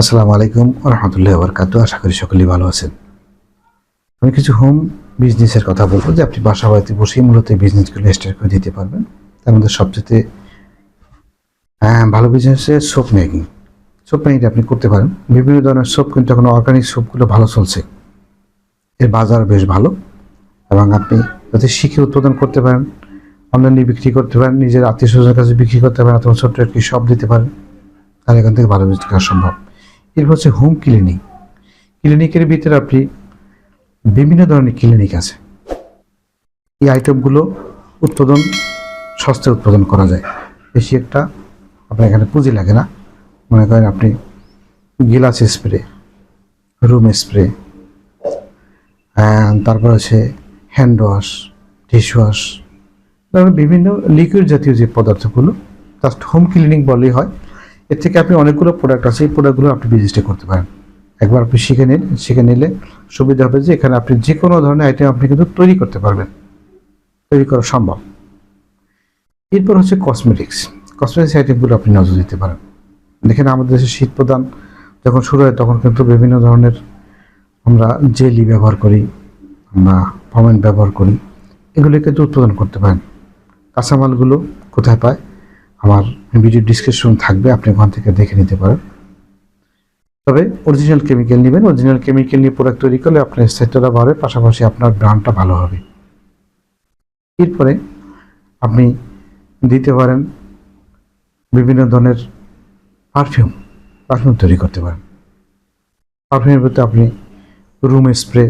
আসসালামু আলাইকুম রহমতুল্লাহ বরকাত। আশা করি সকলেই ভালো আছেন। আমি কিছু হোম বিজনেসের কথা বলবো যে আপনি বাসা বাড়িতে বসেই মূলত এই বিজনেসগুলো স্টার্ট করে দিতে পারবেন। তার মধ্যে সবচেয়ে ভালো বিজনেস হচ্ছে সোপ মেকিং। সোপ মেকিং আপনি করতে পারেন। বিভিন্ন ধরনের সোপ কিন্তু এখন অর্গানিক সোপগুলো ভালো চলছে, এর বাজার বেশ ভালো। এবং আপনি যাতে শিখে উৎপাদন করতে পারেন, অনলাইনে বিক্রি করতে পারেন, নিজের আত্মীয় স্বজনের কাছে বিক্রি করতে পারেন, অথবা ছোট্ট একটি শপ দিতে পারেন, তাহলে এখান থেকে ভালো বিজনেস করা সম্ভব। এরপর হচ্ছে হোম ক্লিনিং। ক্লিনিকের ভিতরে আপনি বিভিন্ন ধরনের ক্লিনিক আছে। এই আইটেমগুলো উৎপাদন সস্তায় উৎপাদন করা যায়, বেশি একটা আপনার এখানে পুঁজি লাগে না। মনে করেন আপনি গিলাস স্প্রে, রুম স্প্রে, তারপর আছে হ্যান্ড ওয়াশ, ডিশ ওয়াশ, তারপরে বিভিন্ন লিকুইড জাতীয় যে পদার্থগুলো, জাস্ট হোম ক্লিনিং বললেই হয়। এর থেকে আপনি অনেকগুলো প্রোডাক্ট আছে, এই প্রোডাক্টগুলো আপনি বিজনেসটা করতে পারেন। একবার আপনি শিখে নিলে সুবিধা হবে যে এখানে আপনি যে কোনো ধরনের আইটেম আপনি কিন্তু তৈরি করতে পারবেন, তৈরি করা সম্ভব। এরপর হচ্ছে কসমেটিক্স আইটেমগুলো আপনি নজর দিতে পারেন। দেখেন আমাদের দেশে শীত প্রদান যখন শুরু হয় তখন কিন্তু বিভিন্ন ধরনের আমরা জেলি ব্যবহার করি, আমরা ফমেন্ট ব্যবহার করি, এগুলো কিন্তু উৎপাদন করতে পারেন। কাঁচামালগুলো কোথায় পায় আমার ভিডিও ডিসক্রিপশন থাকবে, আপনি ওখান থেকে দেখে নিতে পারেন। তবে অরিজিনাল কেমিক্যাল নেবেন। অরিজিনাল কেমিক্যাল নিয়ে প্রোডাক্ট তৈরি করলে আপনার সেক্টরটা বাড়বে, পাশাপাশি আপনার ব্র্যান্ডটা ভালো হবে। এরপরে আপনি দিতে পারেন বিভিন্ন ধরনের পারফিউম তৈরি করতে পারেন। পারফিউমের ভিতরে আপনি room spray,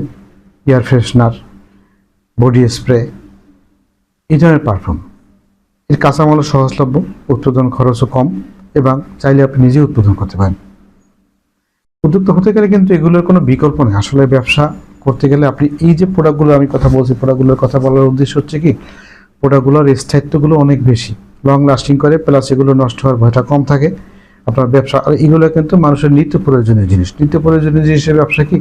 air freshener, body spray, এই ধরনের পারফিউম। এর কাঁচামালও সহজলভ্য, উৎপাদন খরচও কম, এবং চাইলে আপনি নিজে উৎপাদন করতে পারেন। উদ্যোক্তা হতে গেলে কিন্তু এগুলোর কোনো বিকল্প নেই। আসলে ব্যবসা করতে গেলে আপনি এই যে প্রোডাক্টগুলো আমি কথা বলছি, প্রোডাক্টগুলোর কথা বলার উদ্দেশ্য হচ্ছে কি, প্রোডাক্টগুলোর স্থায়িত্বগুলো অনেক বেশি, লং লাস্টিং করে, প্লাস এগুলো নষ্ট হওয়ার ভয়টা কম থাকে আপনার ব্যবসা। আর এগুলো কিন্তু মানুষের নিত্য প্রয়োজনীয় জিনিসের ব্যবসা কি,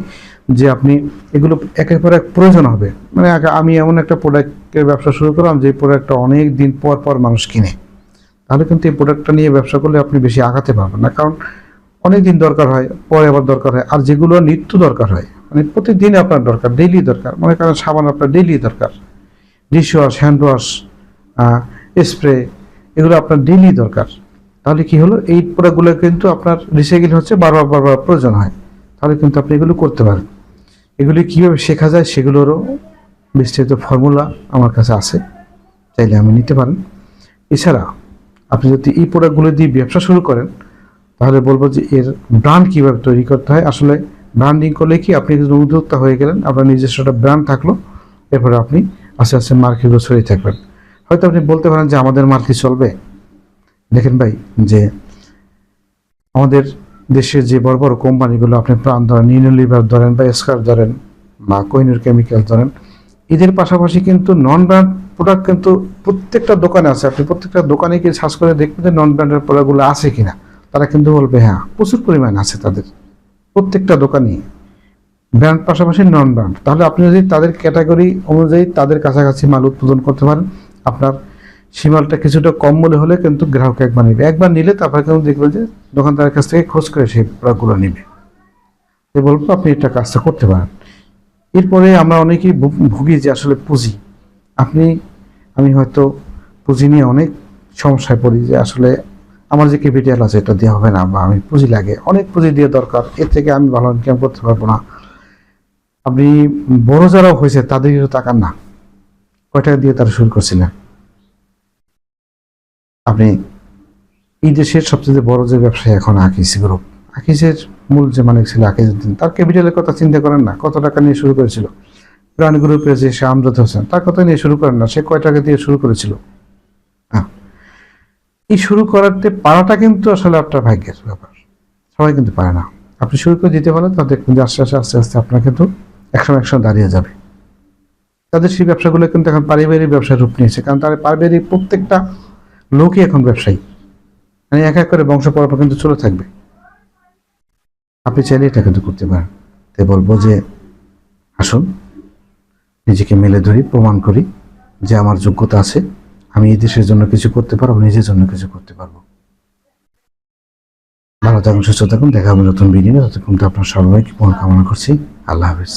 যে আপনি এগুলো একের পর এক প্রয়োজন হবে। মানে আমি এমন একটা প্রোডাক্টের ব্যবসা শুরু করলাম যে প্রোডাক্টটা অনেক দিন পর পর মানুষ কিনে, তাহলে কিন্তু এই প্রোডাক্টটা নিয়ে ব্যবসা করলে আপনি বেশি আগাতে পারবেন না। কারণ অনেক দিন দরকার হয়, পরে আবার দরকার হয়। আর যেগুলো নিত্য দরকার হয়, মানে প্রতিদিন আপনার দরকার, ডেইলি দরকার, মনে করেন সাবান আপনার ডেইলি দরকার, dish wash, hand wash, spray, এগুলো আপনার ডেইলি দরকার। তাহলে কি হলো, এই প্রোডাক্টগুলো কিন্তু আপনার রিসাইকেল হচ্ছে, বারবার প্রয়োজন হয়, তাহলে কিন্তু আপনি এগুলো করতে পারেন। এগুলি কীভাবে শেখা যায় সেগুলোরও বিস্তারিত ফর্মুলা আমার কাছে আছে, চাইলে আমি নিতে পারেন। এছাড়া আপনি যদি এই প্রোডাক্টগুলো দিয়ে ব্যবসা শুরু করেন, তাহলে বলবো যে এর ব্র্যান্ড কীভাবে তৈরি করতে হয়। আসলে ব্র্যান্ডিং করলে কি, আপনি যদি উদ্যোক্তা হয়ে গেলেন, আপনার নিজস্ব একটা ব্র্যান্ড থাকলো, এরপরে আপনি আস্তে আস্তে মার্কেটগুলো ছড়িয়ে থাকবেন। হয়তো আপনি বলতে পারেন যে আমাদের মার্কেট চলবে। দেখেন ভাই, যে আমাদের দেশের যে বড় বড় কোম্পানিগুলো, আপনি প্রাণ ধরেন, ইউনিলিভার ধরেন, বা স্কার ধরেন, বা কোহিনূর কেমিক্যাল ধরেন, এদের পাশাপাশি কিন্তু নন ব্র্যান্ড প্রোডাক্ট কিন্তু প্রত্যেকটা দোকানে আছে। আপনি প্রত্যেকটা দোকানে গিয়ে সার্চ করে দেখবেন যে নন ব্র্যান্ডের প্রোডাক্টগুলো আছে কিনা। তারা কিন্তু বলবে হ্যাঁ, প্রচুর পরিমাণ আছে তাদের প্রত্যেকটা দোকানেই, ব্র্যান্ড পাশাপাশি নন ব্র্যান্ড। তাহলে আপনি যদি তাদের ক্যাটাগরি অনুযায়ী তাদের কাছাকাছি মাল উৎপাদন করতে পারেন, আপনার সীমালটা কিছুটা কম মূল্যে হলে কিন্তু গ্রাহক একবার নিলে তারপরে কিন্তু দেখবেন যে দোকানদারের কাছ থেকে খোঁজ করে সেই প্রোডাক্টগুলো নেবে। তো বলবো আপনি এটা কাজটা করতে পারেন। এরপরে আমরা অনেকেই ভুগি যে আসলে পুঁজি, আমি হয়তো পুঁজি নিয়ে অনেক সমস্যায় পড়ি, যে আসলে আমার যে ক্যাপিটাল আছে এটা দেওয়া হবে না, বা আমি পুঁজি লাগে, অনেক পুঁজি দিয়ে দরকার, এর থেকে আমি ভালো ইনকাম করতে পারবো না। আপনি বড় যারাও হয়েছে তাদের তাকান না, কয় টাকা দিয়ে তারা শুরু করছিলেন। আপনি এই দেশের সবচেয়ে বড় যে ব্যবসায়ী এখন আকিজ গ্রুপ, আকিজের মূল যে মালিক ছিল আকিজউদ্দিন, তার ক্যাপিটালের কথা চিন্তা করেন না, কত টাকা নিয়ে শুরু করেছিল। প্রাণ গ্রুপের যে সে আমজাদ হোসেন, তার কথা নিয়ে শুরু করেন না, সে কয় টাকা দিয়ে শুরু করেছিল। হ্যাঁ, এই শুরু করতে পারাটা কিন্তু আসলে আপনার ভাগ্যের ব্যাপার, সবাই কিন্তু পারে না। আপনি শুরু করে দিতে পারেন, তাহলে দেখবেন যে আস্তে আস্তে আপনার কিন্তু একসময় দাঁড়িয়ে যাবে। তাদের সেই ব্যবসাগুলো কিন্তু এখন পারিবারিক ব্যবসার রূপ নিয়েছে, কারণ তার পারিবারিক প্রত্যেকটা লোকই এখন ব্যবসায়ী, মানে এক এক করে বংশ পরম্পরা কিন্তু চলে থাকবে। আপনি চাইলে এটা কিন্তু করতে পারেন। তাই বলবো যে আসুন নিজেকে মেলে ধরি, প্রমাণ করি যে আমার যোগ্যতা আছে, আমি এই দেশের জন্য কিছু করতে পারবো, নিজের জন্য কিছু করতে পারবো। ভালো থাকুন, সুস্থ থাকুন, দেখা হবে নতুন ভিডিও। ততক্ষণ তো আপনার সবাইকে কামনা করছি। আল্লাহ হাফেজ।